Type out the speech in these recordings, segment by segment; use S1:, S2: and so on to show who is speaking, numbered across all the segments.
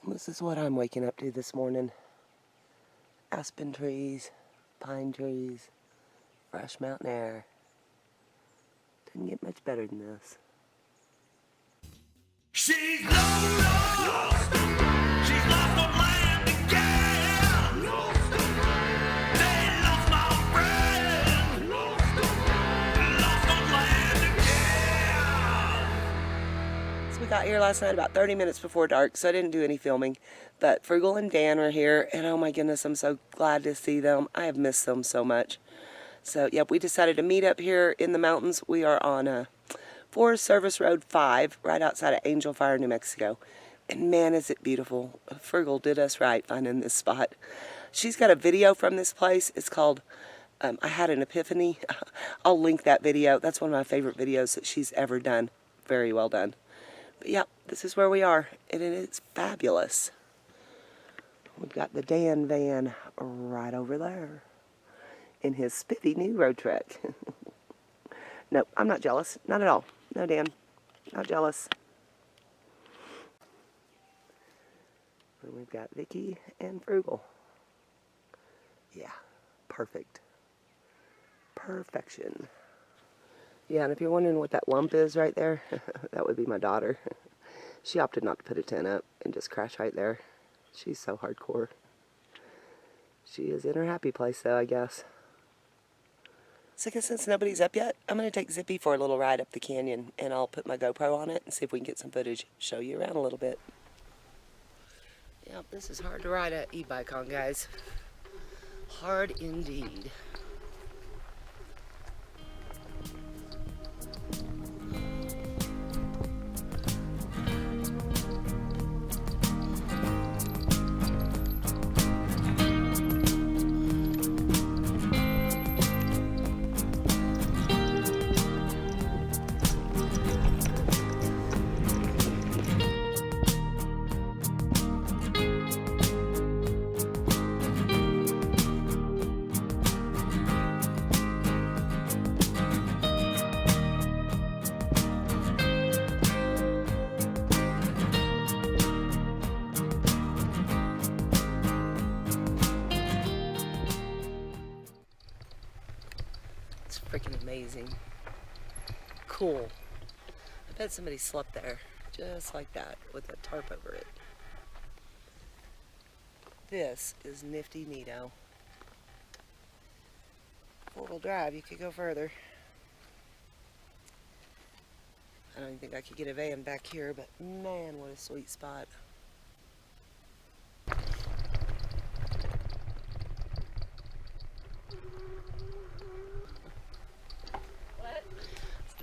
S1: This is what I'm waking up to this morning. Aspen trees, pine trees, fresh mountain air. Didn't get much better than this.
S2: She's lost. She's lost on land again. They lost my friend. Lost on land again.
S1: So we got here last night about 30 minutes before dark, so I didn't do any filming. But Frugal and Dan were here, and oh my goodness, I'm so glad to see them. I have missed them so much. So, yep, we decided to meet up here in the mountains. We are on Forest Service Road 5, right outside of Angel Fire, New Mexico. And man, is it beautiful. Frugal did us right finding this spot. She's got a video from this place. It's called I Had an Epiphany. I'll link that video. That's one of my favorite videos that she's ever done. Very well done. But yep, this is where we are, and it is fabulous. We've got the Dan van right over there in his spiffy new road truck. Nope, I'm not jealous. Not at all. No, Dan. Not jealous. And we've got Vicky and Frugal. Yeah, perfect. Perfection. Yeah, and if you're wondering what that lump is right there, that would be my daughter. She opted not to put a tent up and just crash right there. She's so hardcore. She is in her happy place though, I guess. So I guess since nobody's up yet, I'm going to take Zippy for a little ride up the canyon, and I'll put my GoPro on it and see if we can get some footage, show you around a little bit. Yep, this is hard to ride an e-bike on, guys. Hard indeed. Freaking amazing. Cool. I bet somebody slept there just like that with a tarp over it. This is nifty neato. Four-wheel drive, you could go further. I don't even think I could get a van back here, but man, what a sweet spot.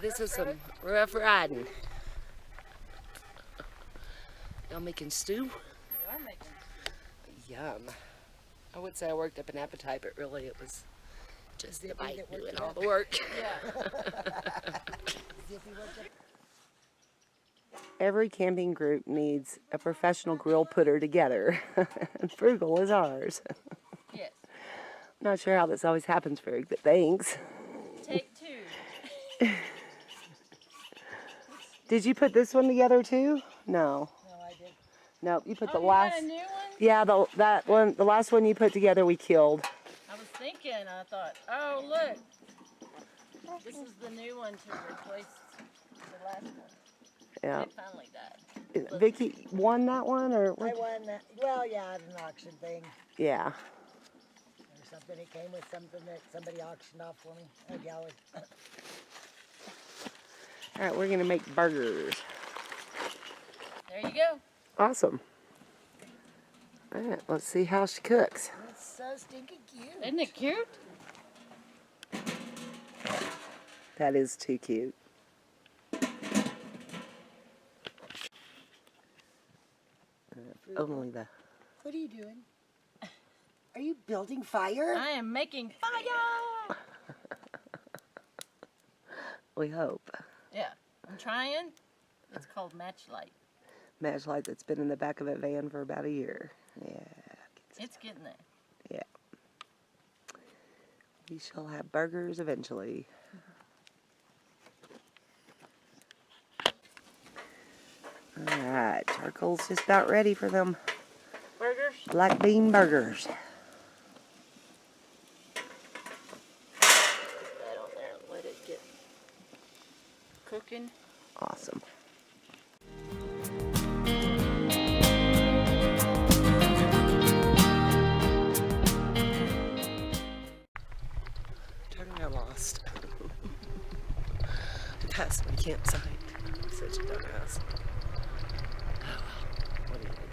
S1: This is some rough riding. Y'all making stew?
S3: We are making.
S1: Yum. I would say I worked up an appetite, but really it was just the bite doing all the work.
S3: Yeah.
S1: Every camping group needs a professional grill putter together, and Frugal is ours.
S3: Yes.
S1: I'm not sure how this always happens, Frug, but thanks.
S3: Take two.
S1: Did you put this one together too? No.
S3: No, I did.
S1: Nope, you put the
S3: You
S1: last.
S3: got a new one?
S1: Yeah, that one, the last one you put together, we killed.
S3: I was thinking, I thought, oh look, this is the new one to replace the last one.
S1: Yeah.
S3: It finally died.
S1: Vicky won that one, or
S4: I won that. Well, yeah, it's an auction thing
S1: yeah.
S4: or something. It came with something that somebody auctioned off for me. A galley.
S1: All right, we're gonna make burgers.
S3: There you go.
S1: Awesome. All right, let's see how she cooks.
S4: It's so stinking cute.
S3: Isn't it cute?
S1: That is too cute. Only the.
S4: What are you doing? Are you building fire?
S3: I am making fire.
S1: We hope.
S3: Yeah, I'm trying. It's called matchlight.
S1: Matchlight that's been in the back of a van for about a year. Yeah.
S3: It's getting there.
S1: Yeah. We shall have burgers eventually. Alright, charcoal's just about ready for them
S3: Burgers?
S1: black bean burgers.
S3: Put that on there and let it get cooking.
S1: Awesome. Totally got lost. That's my campsite. I'm such a dumbass. Oh well, what do you do?